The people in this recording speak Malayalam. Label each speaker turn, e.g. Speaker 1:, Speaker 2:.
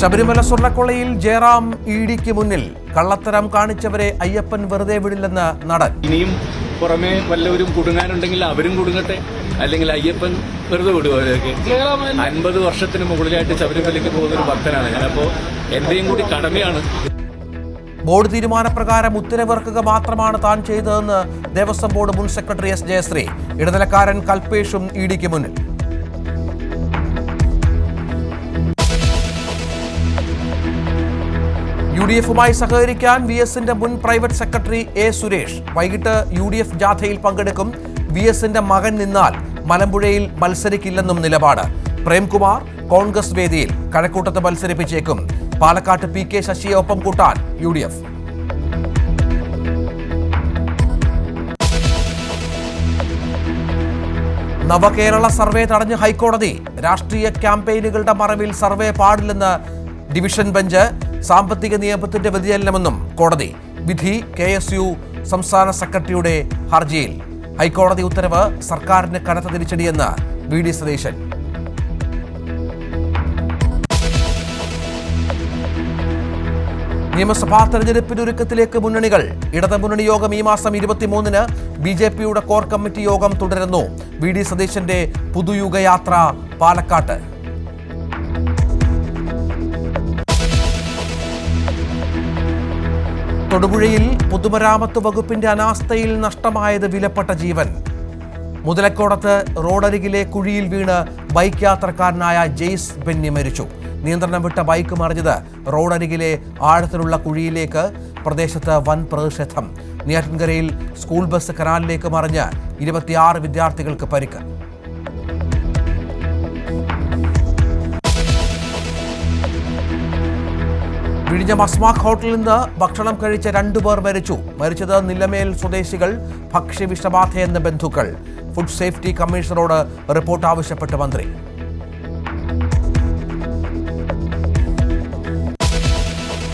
Speaker 1: ശബരിമല സ്വർണ്ണക്കൊള്ളയിൽ ജയറാം ഇഡിക്ക് മുന്നിൽ കള്ളത്തരം കാണിച്ചവരെ അയ്യപ്പൻ വെറുതെ വിടില്ലെന്ന് നടൻ.
Speaker 2: ഇനിയും പുറമെ വല്ലവരും കുടുങ്ങാനുണ്ടെങ്കിൽ അവരും കുടുങ്ങട്ടെ, അല്ലെങ്കിൽ അയ്യപ്പൻ വെറുതെ വിടുക. അവരൊക്കെ 50 വർഷത്തിന് മുകളിലായിട്ട് ശബരിമലയ്ക്ക് പോകുന്നൊരു ഭക്തനാണ് ഞാൻ. അപ്പോൾ എന്റെയും കൂടി കടമയാണ്.
Speaker 1: ബോർഡ് തീരുമാനപ്രകാരം ഉത്തരവിറക്കുക മാത്രമാണ് താൻ ചെയ്തതെന്ന് ദേവസ്വം ബോർഡ് മുൻ സെക്രട്ടറി എസ് ജയശ്രീ. ഇടനിലക്കാരൻ കൽപേഷും ഇഡിക്ക് മുന്നിൽ. UDF-മായി സഹകരിക്കാൻ VS-ന്റെ മുൻ പ്രൈവറ്റ് സെക്രട്ടറി A. സുരേഷ് വൈകിട്ട് UDF ജാഥയിൽ പങ്കെടുക്കും. VS-ന്റെ മകൻ നിന്നാൽ മലമ്പുഴയിൽ മത്സരിക്കില്ലെന്നും നിലപാട്. പ്രേംകുമാർ കോൺഗ്രസ് വേദിയിൽ കഴക്കൂട്ടത്ത് മത്സരിപ്പിച്ചേക്കും. പാലക്കാട്ട് PK ശശിയെ ഒപ്പം കൂട്ടാൻ UDF. നവകേരള സർവേ തടഞ്ഞ് ഹൈക്കോടതി. രാഷ്ട്രീയ ക്യാമ്പയിനുകളുടെ മറവിൽ സർവേ പാടില്ലെന്ന് ഡിവിഷൻ ബെഞ്ച്. സാമ്പത്തിക നിയമത്തിന്റെ വ്യതിചലനമെന്നും കോടതി. വിധി KSU സംസ്ഥാന സെക്രട്ടറിയുടെ ഹർജിയിൽ. ഹൈക്കോടതി ഉത്തരവ് സർക്കാരിന് കനത്ത തിരിച്ചടിയെന്ന് VD സതീശൻ. നിയമസഭാ തെരഞ്ഞെടുപ്പിന്റെ ഒരുക്കത്തിലേക്ക് മുന്നണികൾ. ഇടതുമുന്നണി യോഗം ഈ മാസം 23-ന്. BJP-യുടെ കോർ കമ്മിറ്റി യോഗം തുടരുന്നു. VD സതീശന്റെ പുതുയുഗയാത്ര പാലക്കാട്ട്. തൊടുപുഴയിൽ പൊതുമരാമത്ത് വകുപ്പിന്റെ അനാസ്ഥയിൽ നഷ്ടമായത് വിലപ്പെട്ട ജീവൻ. മുതലക്കോടത്ത് റോഡരികിലെ കുഴിയിൽ വീണ് ബൈക്ക് യാത്രക്കാരനായ ജെയ്സ് ബെന്നി മരിച്ചു. നിയന്ത്രണം വിട്ട ബൈക്ക് മറിഞ്ഞത് റോഡരികിലെ ആഴത്തിലുള്ള കുഴിയിലേക്ക്. പ്രദേശത്ത് വൻ പ്രതിഷേധം. നെയ്യാറ്റിൻകരയിൽ സ്കൂൾ ബസ് കനാലിലേക്ക് മറിഞ്ഞ് 26 വിദ്യാർത്ഥികൾക്ക് പരിക്ക്. വിഴിഞ്ഞം അസ്മാക് ഹോട്ടലിൽ നിന്ന് ഭക്ഷണം കഴിച്ച 2 പേർ മരിച്ചു. മരിച്ചത് നിലമേൽ സ്വദേശികൾ. ഭക്ഷ്യവിഷബാധയെന്ന് ബന്ധുക്കൾ. ഫുഡ് സേഫ്റ്റി കമ്മീഷണറോട് റിപ്പോർട്ട് ആവശ്യപ്പെട്ട് മന്ത്രി.